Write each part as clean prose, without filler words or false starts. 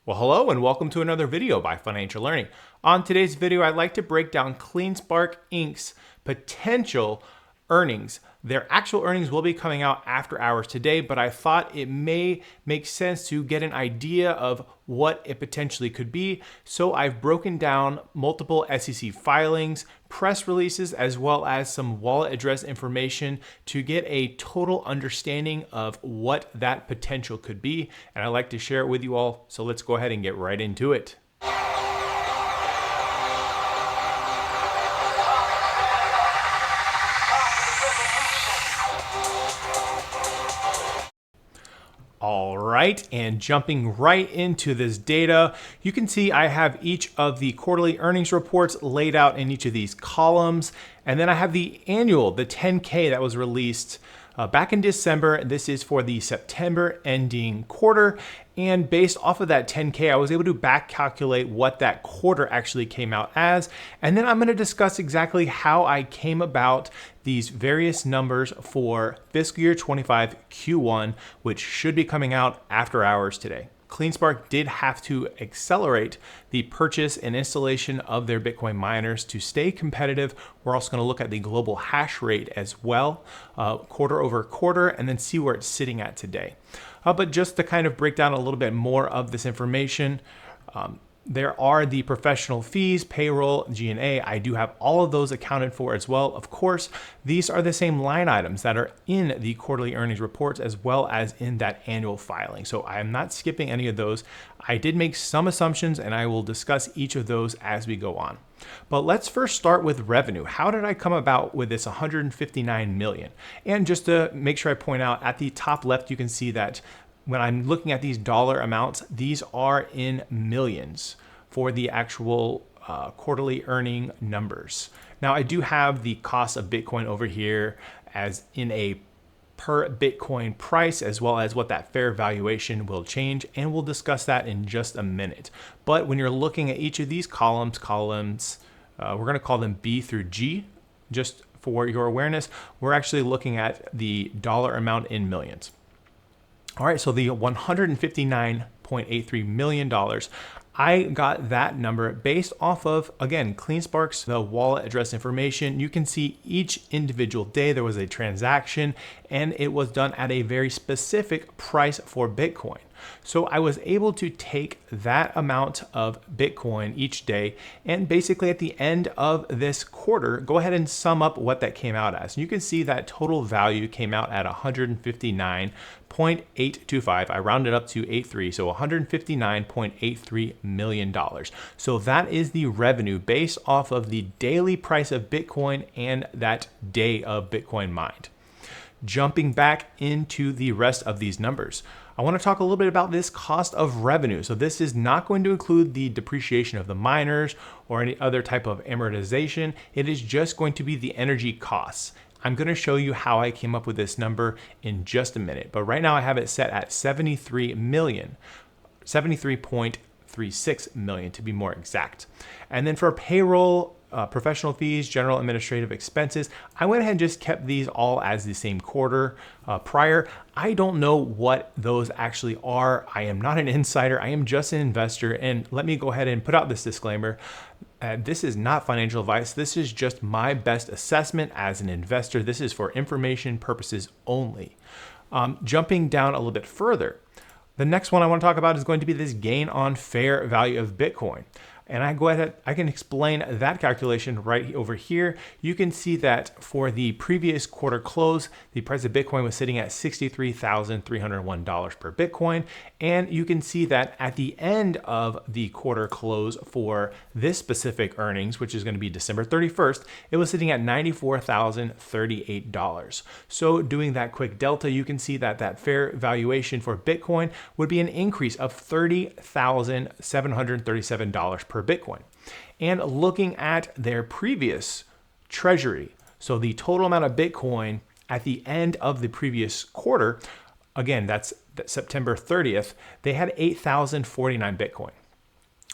Well, hello and welcome to another video by Financial Learning. On today's video, I'd like to break down CleanSpark Inc.'s potential earnings. Their actual earnings will be coming out after hours today, but I thought it may make sense to get an idea of what it potentially could be. So I've broken down multiple SEC filings, press releases, as well as some wallet address information to get a total understanding of what that potential could be. And I'd like to share it with you all. So let's go ahead and get right into it. All right, and jumping right into this data, you can see I have each of the quarterly earnings reports laid out in each of these columns. And then I have the annual, the 10K that was released back in December. This is for the September ending quarter. And based off of that 10K, I was able to back calculate what that quarter actually came out as. And then I'm going to discuss exactly how I came about these various numbers for fiscal year 25 Q1, which should be coming out after hours today. CleanSpark did have to accelerate the purchase and installation of their Bitcoin miners to stay competitive. We're also going to look at the global hash rate as well, quarter over quarter, and then see where it's sitting at today. But just to kind of break down a little bit more of this information, there are the professional fees, payroll, G&A. I do have all of those accounted for as well. Of course, these are the same line items that are in the quarterly earnings reports as well as in that annual filing. So I am not skipping any of those. I did make some assumptions and I will discuss each of those as we go on. But let's first start with revenue. How did I come about with this 159 million? And just to make sure I point out, at the top left, you can see that when I'm looking at these dollar amounts, these are in millions for the actual quarterly earning numbers. Now, I do have the cost of Bitcoin over here as in a per Bitcoin price, as well as what that fair valuation will change. And we'll discuss that in just a minute. But when you're looking at each of these columns, we're going to call them B through G, just for your awareness. We're actually looking at the dollar amount in millions. All right, so the $159.83 million, I got that number based off of, again, CleanSpark's the wallet address information. You can see each individual day there was a transaction and it was done at a very specific price for Bitcoin. So I was able to take that amount of Bitcoin each day and basically at the end of this quarter, go ahead and sum up what that came out as. And you can see that total value came out at 159.825. I rounded up to 83, so $159.83 million. So that is the revenue based off of the daily price of Bitcoin and that day of Bitcoin mined. Jumping back into the rest of these numbers, I want to talk a little bit about this cost of revenue. So this is not going to include the depreciation of the miners or any other type of amortization. It is just going to be the energy costs. I'm going to show you how I came up with this number in just a minute. But right now I have it set at 73.36 million to be more exact. And then for payroll, professional fees, general administrative expenses, I went ahead and just kept these all as the same quarter prior. I don't know what those actually are. I am not an insider. I am just an investor. And let me go ahead and put out this disclaimer. This is not financial advice. This is just my best assessment as an investor. This is for information purposes only. Jumping down a little bit further, the next one I want to talk about is going to be this gain on fair value of Bitcoin. And I can explain that calculation right over here. You can see that for the previous quarter close, the price of Bitcoin was sitting at $63,301 per Bitcoin. And you can see that at the end of the quarter close for this specific earnings, which is going to be December 31st, it was sitting at $94,038. So doing that quick delta, you can see that that fair valuation for Bitcoin would be an increase of $30,737 per Bitcoin. And looking at their previous treasury, so the total amount of Bitcoin at the end of the previous quarter, again, that's September 30th, they had 8,049 Bitcoin.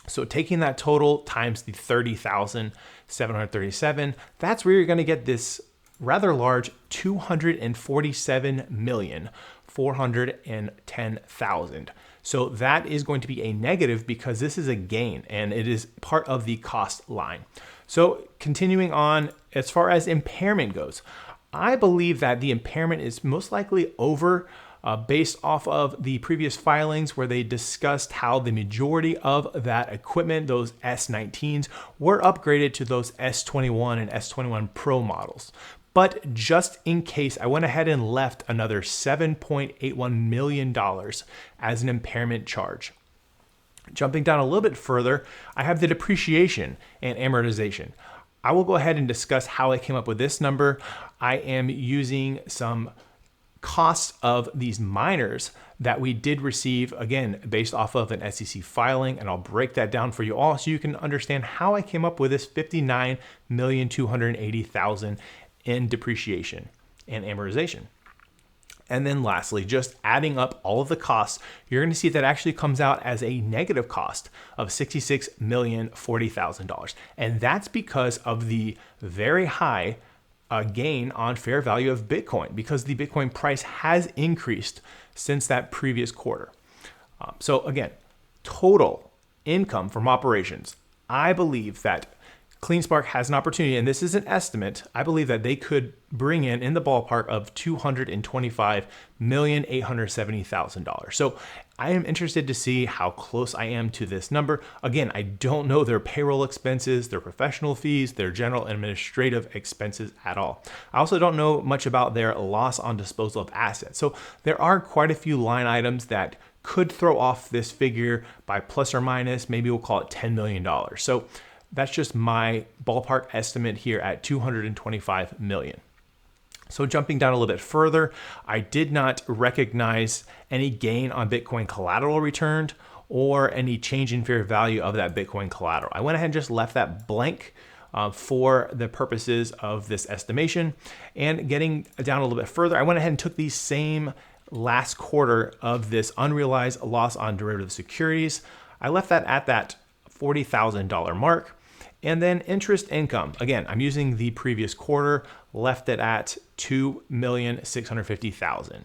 So taking that total times the 30,737, that's where you're going to get this rather large 247,410,000. So that is going to be a negative because this is a gain and it is part of the cost line. So continuing on, as far as impairment goes, I believe that the impairment is most likely over based off of the previous filings where they discussed how the majority of that equipment, those S19s, were upgraded to those S21 and S21 Pro models. But just in case, I went ahead and left another $7.81 million as an impairment charge. Jumping down a little bit further, I have the depreciation and amortization. I will go ahead and discuss how I came up with this number. I am using some costs of these miners that we did receive, again, based off of an SEC filing, and I'll break that down for you all so you can understand how I came up with this $59,280,000 in depreciation and amortization. And then lastly, just adding up all of the costs, you're going to see that actually comes out as a negative cost of $66,040,000. And that's because of the very high gain on fair value of Bitcoin, because the Bitcoin price has increased since that previous quarter. So again, total income from operations, I believe that CleanSpark has an opportunity, and this is an estimate, I believe that they could bring in the ballpark of $225,870,000. So I am interested to see how close I am to this number. Again, I don't know their payroll expenses, their professional fees, their general and administrative expenses at all. I also don't know much about their loss on disposal of assets. So there are quite a few line items that could throw off this figure by plus or minus, maybe we'll call it $10 million. So that's just my ballpark estimate here at 225 million. So jumping down a little bit further, I did not recognize any gain on Bitcoin collateral returned or any change in fair value of that Bitcoin collateral. I went ahead and just left that blank for the purposes of this estimation. And getting down a little bit further, I went ahead and took the same last quarter of this unrealized loss on derivative securities. I left that at that $40,000 mark. And then interest income, again, I'm using the previous quarter, left it at $2,650,000.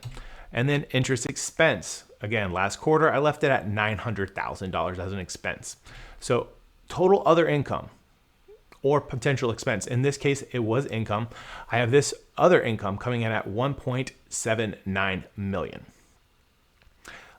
And then interest expense, again, last quarter, I left it at $900,000 as an expense. So total other income or potential expense, in this case, it was income. I have this other income coming in at 1.79 million.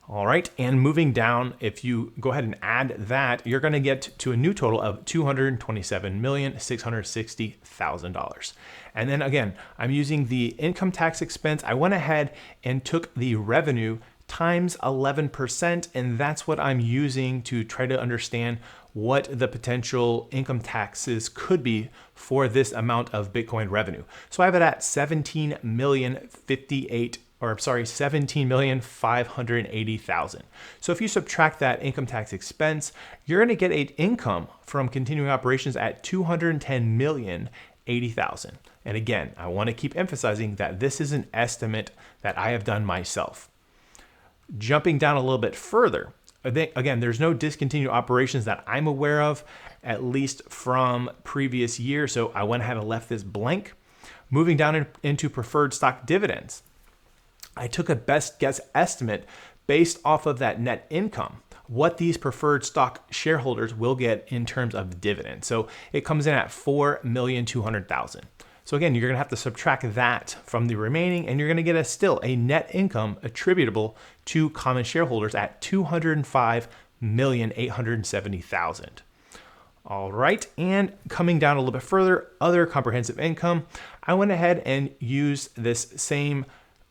All right, and moving down, if you go ahead and add that, you're going to get to a new total of $227,660,000. And then again, I'm using the income tax expense. I went ahead and took the revenue times 11%, and that's what I'm using to try to understand what the potential income taxes could be for this amount of Bitcoin revenue. So I have it at $17,580,000. So if you subtract that income tax expense, you're going to get an income from continuing operations at $210,080,000. And again, I want to keep emphasizing that this is an estimate that I have done myself. Jumping down a little bit further, again, there's no discontinued operations that I'm aware of, at least from previous year. So I went ahead and left this blank. Moving down into preferred stock dividends, I took a best guess estimate based off of that net income, what these preferred stock shareholders will get in terms of dividends. So it comes in at $4,200,000. So again, you're going to have to subtract that from the remaining, and you're going to get still a net income attributable to common shareholders at $205,870,000. All right, and coming down a little bit further, other comprehensive income, I went ahead and used this same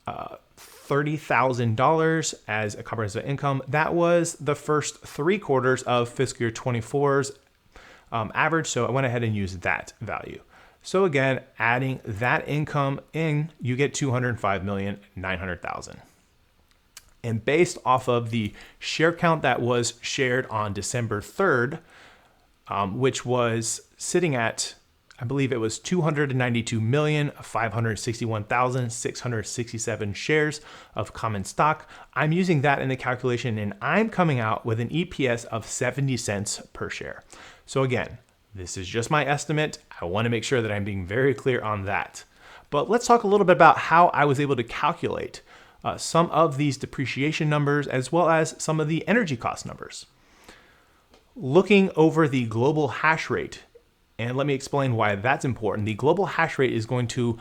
$30,000 as a comprehensive income. That was the first 3 quarters of fiscal year 24's average, so I went ahead and used that value. So again, adding that income in, you get $205,900,000. And based off of the share count that was shared on December 3rd, which was sitting at, I believe it was 292,561,667 shares of common stock. I'm using that in the calculation, and I'm coming out with an EPS of 70 cents per share. So again, this is just my estimate. I want to make sure that I'm being very clear on that. But let's talk a little bit about how I was able to calculate some of these depreciation numbers as well as some of the energy cost numbers. Looking over the global hash rate, and let me explain why that's important. The global hash rate is going to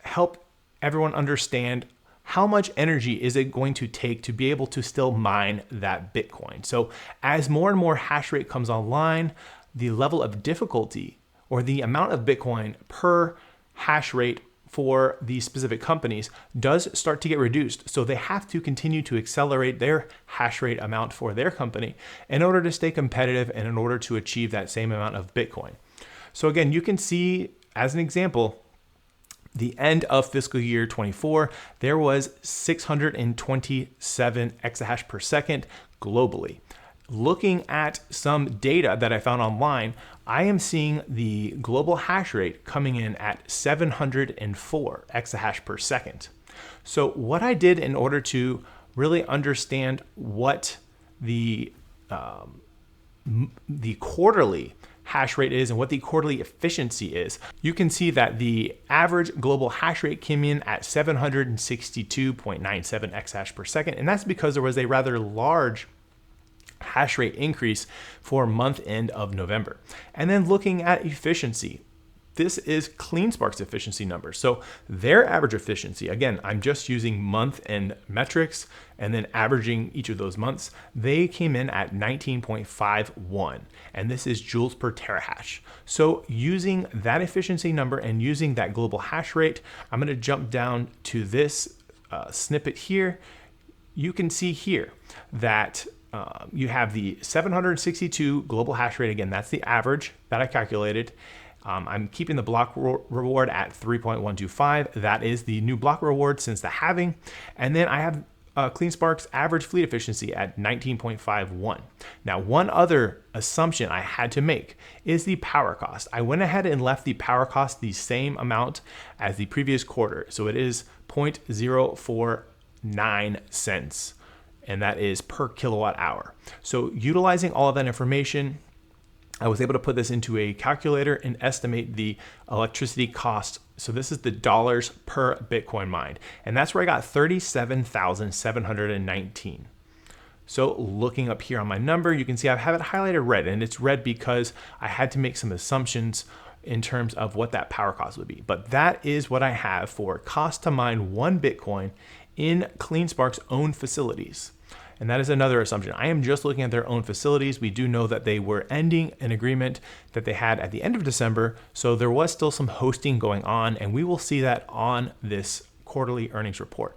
help everyone understand how much energy is it going to take to be able to still mine that Bitcoin. So as more and more hash rate comes online, the level of difficulty or the amount of Bitcoin per hash rate for these specific companies does start to get reduced. So they have to continue to accelerate their hash rate amount for their company in order to stay competitive and in order to achieve that same amount of Bitcoin. So again, you can see as an example, the end of fiscal year 24, there was 627 exahash per second globally. Looking at some data that I found online, I am seeing the global hash rate coming in at 704 exahash per second. So what I did in order to really understand what the quarterly hash rate is and what the quarterly efficiency is, you can see that the average global hash rate came in at 762.97 exahash per second. And that's because there was a rather large hash rate increase for month end of November. And then looking at efficiency, this is CleanSpark's efficiency number. So their average efficiency, again, I'm just using month end metrics and then averaging each of those months. They came in at 19.51, and this is joules per terahash. So using that efficiency number and using that global hash rate, I'm going to jump down to this snippet here. You can see here that you have the 762 global hash rate. Again, that's the average that I calculated. I'm keeping the block reward at 3.125. That is the new block reward since the halving. And then I have CleanSpark's average fleet efficiency at 19.51. Now, one other assumption I had to make is the power cost. I went ahead and left the power cost the same amount as the previous quarter. So it is 0.049 cents, and that is per kilowatt hour. So utilizing all of that information, I was able to put this into a calculator and estimate the electricity cost. So this is the dollars per Bitcoin mined. And that's where I got 37,719. So looking up here on my number, you can see I have it highlighted red, and it's red because I had to make some assumptions in terms of what that power cost would be. But that is what I have for cost to mine one Bitcoin in CleanSpark's own facilities. And that is another assumption. I am just looking at their own facilities. We do know that they were ending an agreement that they had at the end of December. So there was still some hosting going on, and we will see that on this quarterly earnings report.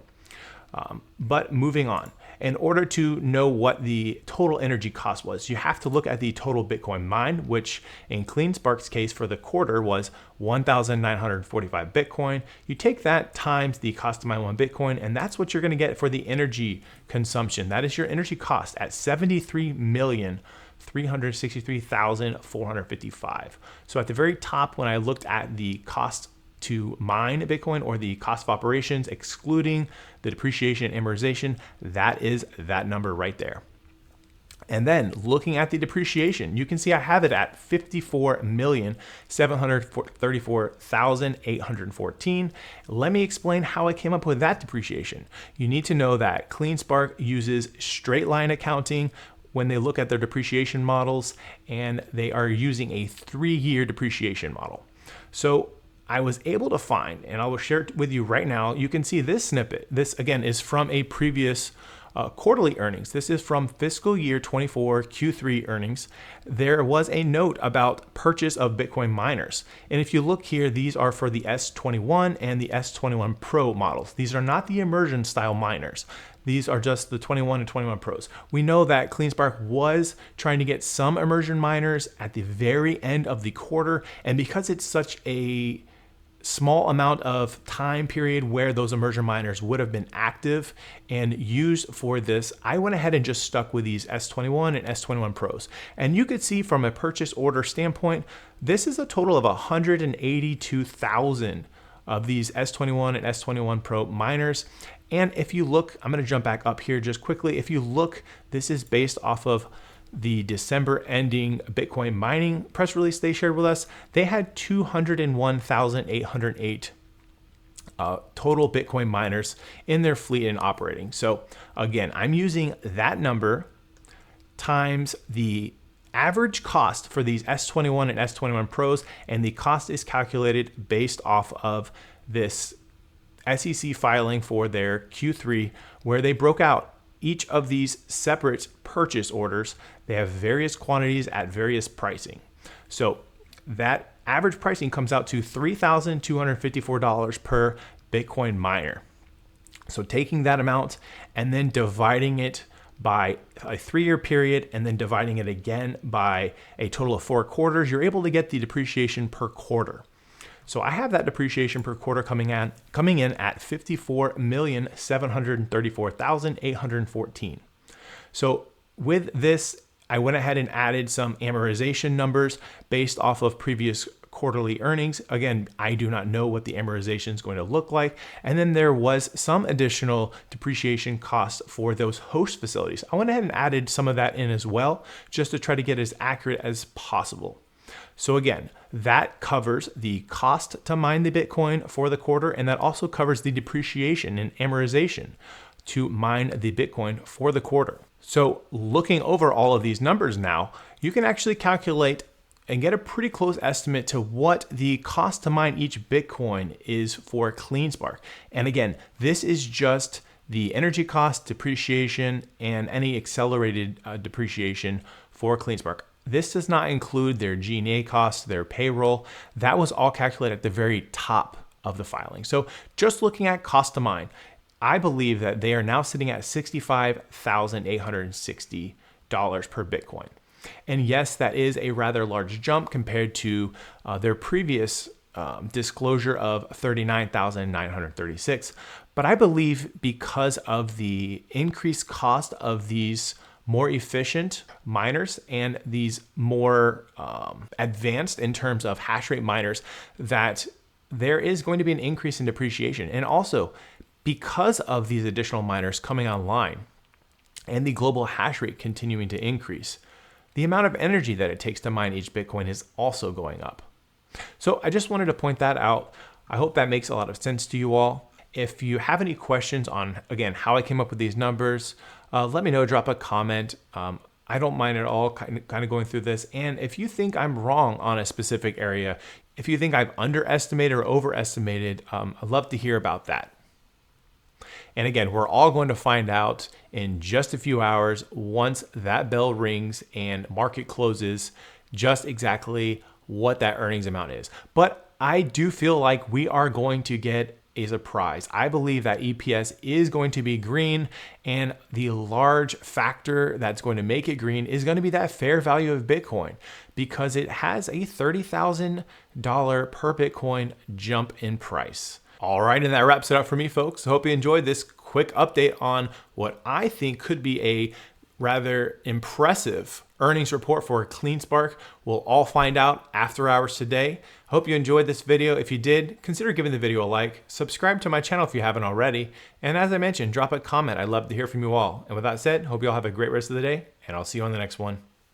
But moving on, in order to know what the total energy cost was, you have to look at the total Bitcoin mined, which in CleanSpark's case for the quarter was 1,945 Bitcoin. You take that times the cost to mine one Bitcoin, and that's what you're going to get for the energy consumption. That is your energy cost at 73,363,455. So at the very top, when I looked at the cost to mine Bitcoin, or the cost of operations, excluding the depreciation and amortization, that is that number right there. And then looking at the depreciation, you can see I have it at 54,734,814. Let me explain how I came up with that depreciation. You need to know that CleanSpark uses straight line accounting when they look at their depreciation models, and they are using a 3-year depreciation model. So I was able to find, and I will share it with you right now. You can see this snippet. This again is from a previous quarterly earnings. This is from fiscal year 24 Q3 earnings. There was a note about purchase of Bitcoin miners. And if you look here, these are for the S21 and the S21 Pro models. These are not the immersion style miners. These are just the 21 and 21 Pros. We know that CleanSpark was trying to get some immersion miners at the very end of the quarter. And because it's such a small amount of time period where those immersion miners would have been active and used for this, I went ahead and just stuck with these S21 and S21 Pros. And you could see from a purchase order standpoint, this is a total of 182,000 of these S21 and S21 Pro miners. And if you look, I'm going to jump back up here just quickly. If you look, this is based off of the December ending Bitcoin mining press release they shared with us. They had 201,808 total Bitcoin miners in their fleet and operating. So again, I'm using that number times the average cost for these S21 and S21 Pros, and the cost is calculated based off of this SEC filing for their Q3, where they broke out each of these separate purchase orders. They have various quantities at various pricing. So that average pricing comes out to $3,254 per Bitcoin miner. So taking that amount and then dividing it by a 3-year period and then dividing it again by a total of 4 quarters, you're able to get the depreciation per quarter. So I have that depreciation per quarter coming in at 54,734,814. So with this, I went ahead and added some amortization numbers based off of previous quarterly earnings. Again, I do not know what the amortization is going to look like. And then there was some additional depreciation costs for those host facilities. I went ahead and added some of that in as well, just to try to get as accurate as possible. So again, that covers the cost to mine the Bitcoin for the quarter, and that also covers the depreciation and amortization to mine the Bitcoin for the quarter. So looking over all of these numbers now, you can actually calculate and get a pretty close estimate to what the cost to mine each Bitcoin is for CleanSpark. And again, this is just the energy cost, depreciation, and any accelerated depreciation for CleanSpark. This does not include their G&A costs, their payroll. That was all calculated at the very top of the filing. So just looking at cost to mine, I believe that they are now sitting at $65,860 per Bitcoin. And yes, that is a rather large jump compared to their previous disclosure of $39,936. But I believe because of the increased cost of these more efficient miners and these more advanced in terms of hash rate miners, that there is going to be an increase in depreciation. And also, because of these additional miners coming online and the global hash rate continuing to increase, the amount of energy that it takes to mine each Bitcoin is also going up. So I just wanted to point that out. I hope that makes a lot of sense to you all. If you have any questions on, again, how I came up with these numbers, let me know, drop a comment. I don't mind at all kind of going through this. And if you think I'm wrong on a specific area, if you think I've underestimated or overestimated, I'd love to hear about that. And again, we're all going to find out in just a few hours once that bell rings and market closes, just exactly what that earnings amount is. But I do feel like we are going to get a surprise. I believe that EPS is going to be green, and the large factor that's going to make it green is going to be that fair value of Bitcoin, because it has a $30,000 per Bitcoin jump in price. All right, and that wraps it up for me, folks. I hope you enjoyed this quick update on what I think could be a rather impressive earnings report for CleanSpark. We'll all find out after hours today. Hope you enjoyed this video. If you did, consider giving the video a like, subscribe to my channel if you haven't already, and as I mentioned, drop a comment. I'd love to hear from you all. And with that said, hope you all have a great rest of the day, and I'll see you on the next one.